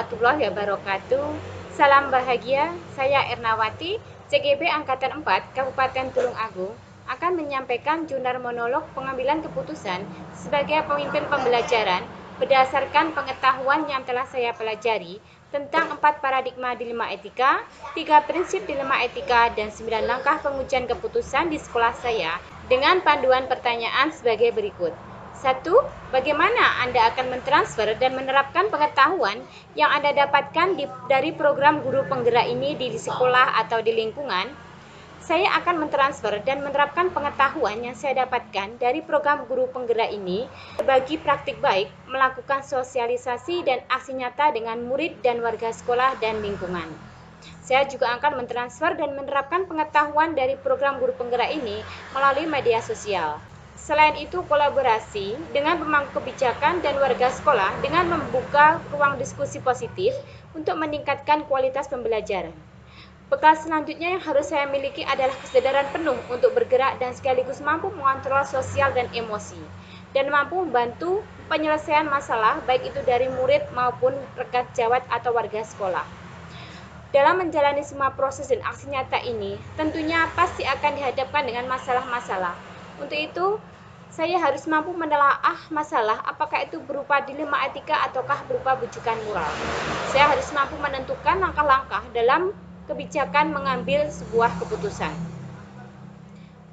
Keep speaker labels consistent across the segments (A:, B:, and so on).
A: warahmatullahi wabarakatuh. Salam bahagia, saya Ernawati, CGB Angkatan 4, Kabupaten Tulung Agung, akan menyampaikan jurnal monolog pengambilan keputusan sebagai pemimpin pembelajaran berdasarkan pengetahuan yang telah saya pelajari tentang 4 paradigma dilema etika, 3 prinsip dilema etika, dan 9 langkah pengujian keputusan di sekolah saya dengan panduan pertanyaan sebagai berikut. 1. Bagaimana Anda akan mentransfer dan menerapkan pengetahuan yang Anda dapatkan dari program guru penggerak ini di sekolah atau di lingkungan? Saya akan mentransfer dan menerapkan pengetahuan yang saya dapatkan dari program guru penggerak ini bagi praktik baik, melakukan sosialisasi dan aksi nyata dengan murid dan warga sekolah dan lingkungan. Saya juga akan mentransfer dan menerapkan pengetahuan dari program guru penggerak ini melalui media sosial. Selain itu, kolaborasi dengan pemangku kebijakan dan warga sekolah dengan membuka ruang diskusi positif untuk meningkatkan kualitas pembelajaran. Bekal selanjutnya yang harus saya miliki adalah kesadaran penuh untuk bergerak dan sekaligus mampu mengontrol sosial dan emosi, dan mampu membantu penyelesaian masalah baik itu dari murid maupun rekan sejawat atau warga sekolah. Dalam menjalani semua proses dan aksi nyata ini, tentunya pasti akan dihadapkan dengan masalah-masalah. Untuk itu, saya harus mampu menelaah masalah apakah itu berupa dilema etika ataukah berupa bujukan moral. Saya harus mampu menentukan langkah-langkah dalam kebijakan mengambil sebuah keputusan.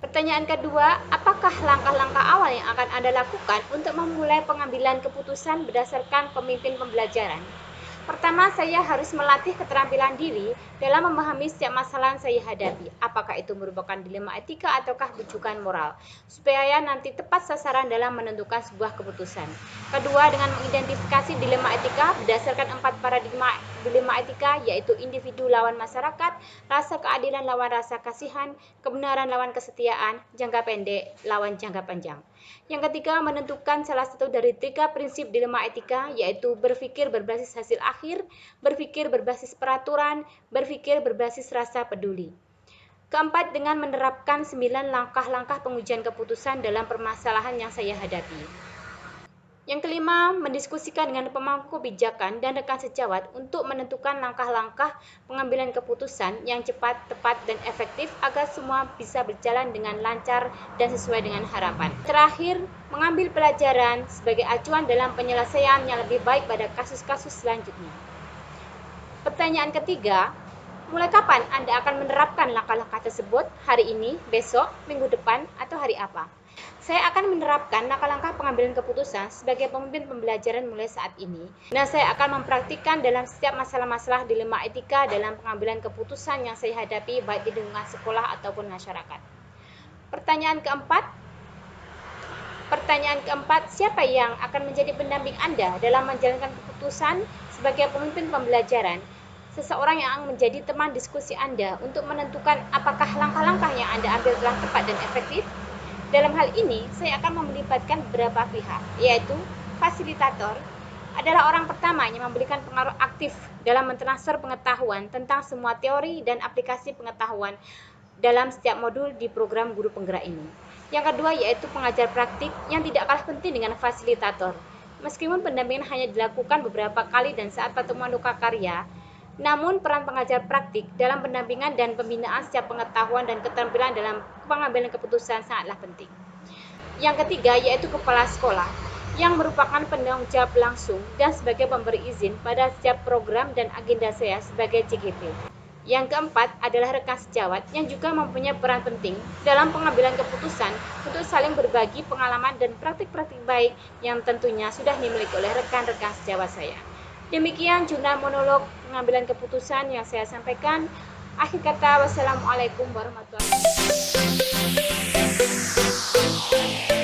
A: Pertanyaan kedua, apakah langkah-langkah awal yang akan Anda lakukan untuk memulai pengambilan keputusan berdasarkan pemimpin pembelajaran? Pertama, saya harus melatih keterampilan diri dalam memahami setiap masalah yang saya hadapi, apakah itu merupakan dilema etika ataukah bujukan moral, supaya nanti tepat sasaran dalam menentukan sebuah keputusan. Kedua, dengan mengidentifikasi dilema etika berdasarkan 4 paradigma dilema etika, yaitu individu lawan masyarakat, rasa keadilan lawan rasa kasihan, kebenaran lawan kesetiaan, jangka pendek lawan jangka panjang. Yang ketiga, menentukan salah satu dari 3 prinsip dilema etika, yaitu berpikir berbasis hasil akhir, berpikir berbasis peraturan, berpikir berbasis rasa peduli. Keempat, dengan menerapkan 9 langkah-langkah pengujian keputusan dalam permasalahan yang saya hadapi. Yang kelima, mendiskusikan dengan pemangku kebijakan dan rekan sejawat untuk menentukan langkah-langkah pengambilan keputusan yang cepat, tepat, dan efektif agar semua bisa berjalan dengan lancar dan sesuai dengan harapan. Terakhir, mengambil pelajaran sebagai acuan dalam penyelesaian yang lebih baik pada kasus-kasus selanjutnya. Pertanyaan ketiga, mulai kapan Anda akan menerapkan langkah-langkah tersebut? Hari ini, besok, minggu depan, atau hari apa? Saya akan menerapkan langkah-langkah pengambilan keputusan sebagai pemimpin pembelajaran mulai saat ini. Dan saya akan mempraktikkan dalam setiap masalah-masalah dilema etika dalam pengambilan keputusan yang saya hadapi baik di lingkungan sekolah ataupun masyarakat. Pertanyaan keempat, siapa yang akan menjadi pendamping Anda dalam menjalankan keputusan sebagai pemimpin pembelajaran? Seseorang yang akan menjadi teman diskusi Anda untuk menentukan apakah langkah-langkah yang Anda ambil telah tepat dan efektif. Dalam hal ini, saya akan melibatkan beberapa pihak, yaitu fasilitator adalah orang pertama yang memberikan pengaruh aktif dalam mentransfer pengetahuan tentang semua teori dan aplikasi pengetahuan dalam setiap modul di program guru penggerak ini. Yang kedua yaitu pengajar praktik yang tidak kalah penting dengan fasilitator. Meskipun pendampingan hanya dilakukan beberapa kali dan saat pertemuan luka karya, namun peran pengajar praktik dalam pendampingan dan pembinaan setiap pengetahuan dan keterampilan dalam pengambilan keputusan sangatlah penting. Yang ketiga yaitu kepala sekolah yang merupakan penanggung jawab langsung dan sebagai pemberi izin pada setiap program dan agenda saya sebagai CGP. Yang keempat adalah rekan sejawat yang juga mempunyai peran penting dalam pengambilan keputusan untuk saling berbagi pengalaman dan praktik-praktik baik yang tentunya sudah dimiliki oleh rekan-rekan sejawat saya. Demikian jurnal monolog pengambilan keputusan yang saya sampaikan. Akhir kata, wassalamualaikum warahmatullahi wabarakatuh.